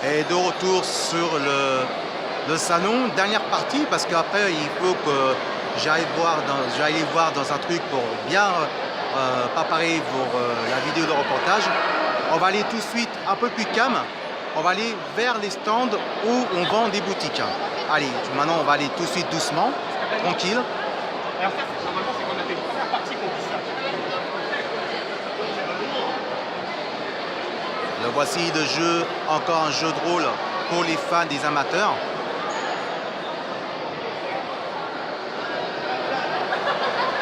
Et de retour sur le salon, dernière partie, parce qu'après il faut que j'aille voir dans un truc pour bien préparer pour la vidéo de reportage. On va aller tout de suite un peu plus calme, on va aller vers les stands où on vend des boutiques. Allez, maintenant on va aller tout de suite doucement, tranquille. Alors ça, normalement, c'est qu'on a fait une première partie qu'on dit ça. Le voici de jeu, encore un jeu de rôle pour les fans des amateurs.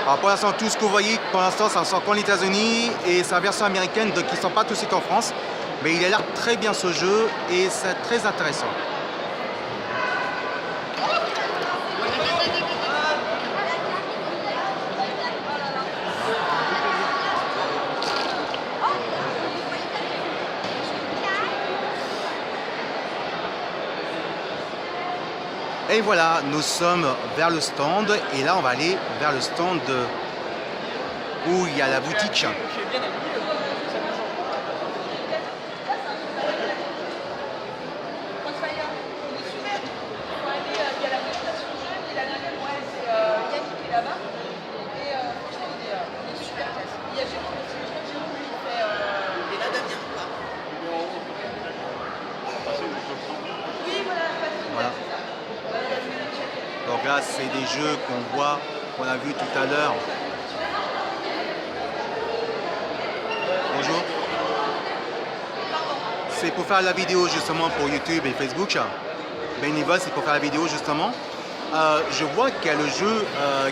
Alors pour l'instant, tout ce que vous voyez, pour l'instant, ça sort qu'en États-Unis et sa version américaine qui ne sort pas tout de suite en France. Mais il a l'air très bien ce jeu et c'est très intéressant. Et voilà, nous sommes vers le stand et là on va aller vers le stand où il y a la boutique. Voilà. Donc là, c'est des jeux qu'on voit, qu'on a vu tout à l'heure. Bonjour. C'est pour faire la vidéo justement pour YouTube et Facebook. Bénévole, c'est pour faire la vidéo justement. Je vois qu'il y a le jeu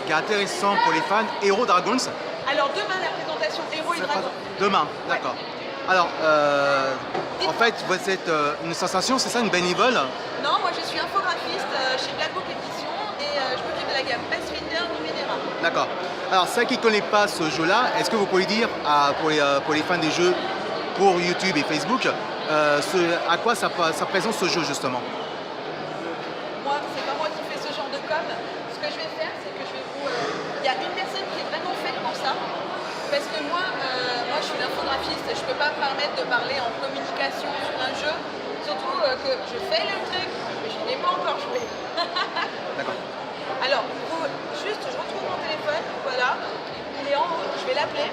qui est intéressant pour les fans, Hero Dragons. Alors demain, la présentation Héros et Dragons. Demain, d'accord. Alors, en fait, vous êtes une sensation, c'est ça, une bénévole? Non, moi je suis infographiste chez Black Book Édition et je m'occupe de la gamme Pathfinder Numenera. D'accord. Alors, ceux qui ne connaissent pas ce jeu-là, est-ce que vous pouvez dire pour les fans des jeux pour YouTube et Facebook, à quoi ça présente ce jeu justement? Moi, c'est pas moi qui fais ce genre de com. Ce que je vais faire, c'est que je vais vous... Il y a une personne qui est vraiment faite pour ça. Parce que moi je suis infographiste, je ne peux pas me permettre de parler en communication sur un jeu. Surtout que je fais le truc, mais je n'ai pas encore joué. D'accord. Alors, juste, je retrouve mon téléphone, voilà. Il est en haut, je vais l'appeler.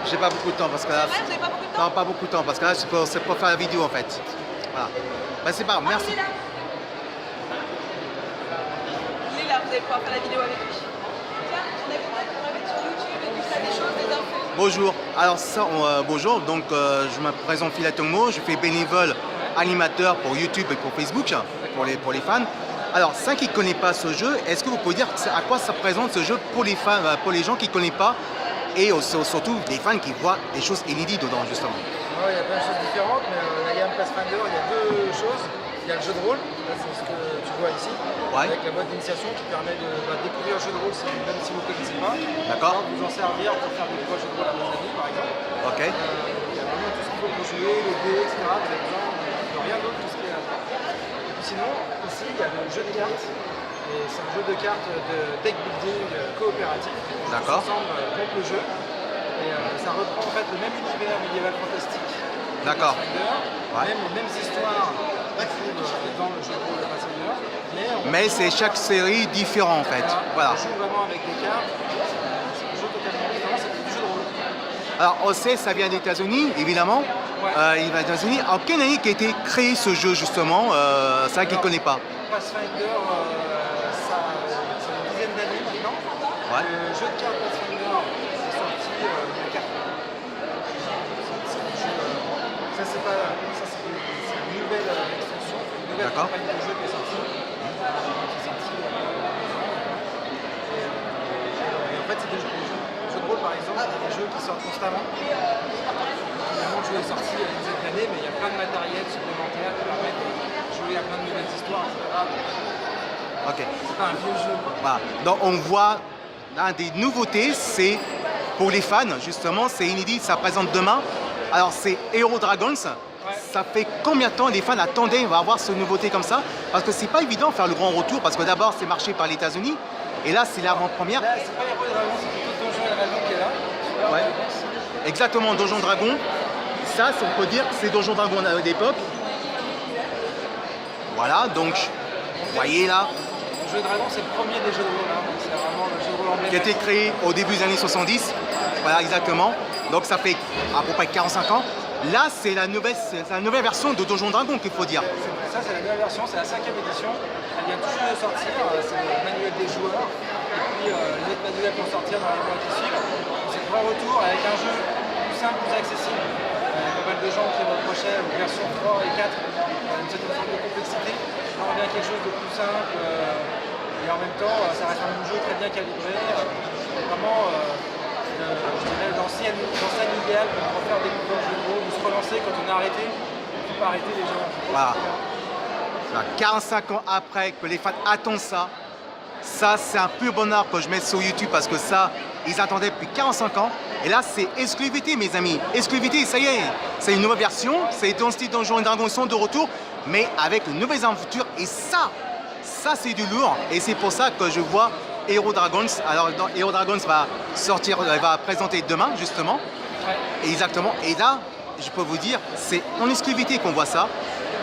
J'ai pas beaucoup de temps parce que là. C'est vrai, vous n'avez pas beaucoup de temps? Non, pas beaucoup de temps parce que là, c'est pour faire la vidéo en fait. Voilà. Ben, c'est pas grave, merci. Il est là. Il est là, vous allez pouvoir faire la vidéo avec lui. Tiens, on va mettre sur YouTube et tout ça, des choses, des infos. Bonjour, alors ça, bonjour, donc je me présente Philat Tongmo, je fais bénévole animateur pour YouTube et pour Facebook, pour les fans. Alors, ceux qui ne connaissent pas ce jeu, est-ce que vous pouvez dire à quoi ça présente ce jeu pour les fans, pour les gens qui ne connaissent pas et surtout les fans qui voient des choses inédites dedans justement? Ouais, il y a plein de choses différentes, mais la gamme Pathfinder, il y a deux choses. Il y a le jeu de rôle, là c'est ce que tu vois ici, Ouais. avec la boîte d'initiation qui permet de découvrir le jeu de rôle même si vous ne connaissez pas. D'accord. Vous en servir pour faire découvrir le jeu de rôle à vos amis par exemple. Ok. Il y a vraiment tout ce qu'il faut pour jouer, les dés, etc. Vous avez besoin de rien d'autre, tout ce qui est là. Et puis sinon, ici il y a le jeu de cartes. Et c'est un jeu de cartes de deck building coopératif. D'accord. Tous ensemble contre le jeu. Et ça reprend en fait le même univers médiéval fantastique. D'accord. Ouais. Même les mêmes histoires dans le jeu de rôle de Pathfinder. Mais c'est chaque série différent en fait. Voilà. On joue vraiment avec des cartes. C'est un jeu totalement différent, c'est plus du jeu de rôle. Alors on sait, ça vient des États-Unis, évidemment. Ouais. Il vient des États-Unis. En quelle année a été créé ce jeu justement? Ça qui ne connaît pas. Pathfinder, ça a une dizaine d'années maintenant. Ouais. Le jeu de cartes Pathfinder est sorti il y a 4 ans. Ça c'est une nouvelle extension, une nouvelle campagne de jeu qui est sortie. Et en fait c'est des jeux de rôle par exemple, des jeux qui sortent constamment. Finalement le jeu est sorti il y a une dizaine d'années, mais il y a plein de matériel supplémentaire qui permet de jouer à plein de nouvelles histoires, etc. Ok. C'est pas un vieux jeu. Voilà. Donc on voit des nouveautés, c'est pour les fans justement, c'est inédit, ça présente demain. Alors c'est Hero Dragons. Ça fait combien de temps les fans attendaient à avoir cette nouveauté comme ça? Parce que c'est pas évident de faire le grand retour, parce que d'abord c'est marché par les États-Unis et là c'est l'avant-première. Là c'est pas Hero Dragons, c'est plutôt Donjons et Dragons qui est là. Ouais. Exactement, Donjon Dragon. Ça, on peut dire que c'est Donjon Dragon d'époque. Voilà, donc, vous voyez là, Le jeu de dragon, c'est le premier des jeux de rôle. Hein. C'est vraiment le jeu de rôle qui a été emblématique. créé au début des années 70. Voilà, exactement. Donc ça fait à peu près 45 ans. Là, c'est la nouvelle version de Donjons Dragon qu'il faut dire. Ça, c'est la nouvelle version, c'est la 5e édition. Elle vient tout juste de sortir, c'est le manuel des joueurs. Et puis les autres manuels vont sortir dans les mois qui suivent. C'est le grand retour avec un jeu plus simple, plus accessible. Il y a pas mal de gens qui reprochaient aux versions 3 et 4 une certaine forme de complexité. Là, on revient à quelque chose de plus simple. Et en même temps, ça reste un jeu très bien calibré. Vraiment, je dirais l'ancien idéal pour refaire des nouveaux jeux de rôle, de se relancer quand on a arrêté. Il ne faut pas arrêter les gens. Voilà. 45 ans après que les fans attendent ça, c'est un pur bonheur que je mets sur YouTube parce que ça, ils attendaient depuis 45 ans. Et là, c'est exclusivité, mes amis. Exclusivité, ça y est, c'est une nouvelle version. C'est Dynasty Donjons et Dragons, ils sont de retour, mais avec de nouvelles aventures. Et ça c'est du lourd. Et c'est pour ça que je vois Hero Dragons. Alors, Hero Dragons va sortir, va présenter demain, justement. Ouais. Exactement. Et là, je peux vous dire, c'est en exclusivité qu'on voit ça.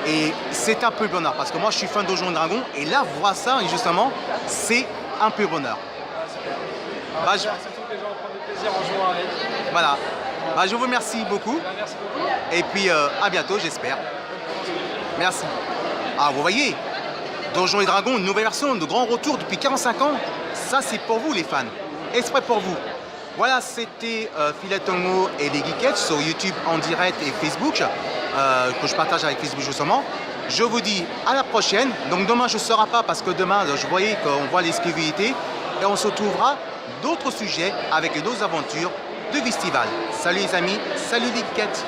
Et c'est un peu bonheur parce que moi je suis fan de Donjons et Dragons et là voir ça justement c'est un peu bonheur. Bah, Surtout que les gens prennent du plaisir en jouant avec. Voilà. Bah, je vous remercie beaucoup Merci beaucoup. et puis à bientôt j'espère. Merci. Ah vous voyez, Donjons et Dragons, une nouvelle version, de grand retour depuis 45 ans. Ça c'est pour vous les fans. Exprès pour vous. Voilà, c'était Philet Tongo et les Geekettes sur YouTube en direct et Facebook, que je partage avec Facebook justement. Je vous dis à la prochaine. Donc demain je ne serai pas parce que demain je voyais qu'on voit l'exclusivité et on se retrouvera d'autres sujets avec nos aventures de festival. Salut les amis, salut les Geekettes.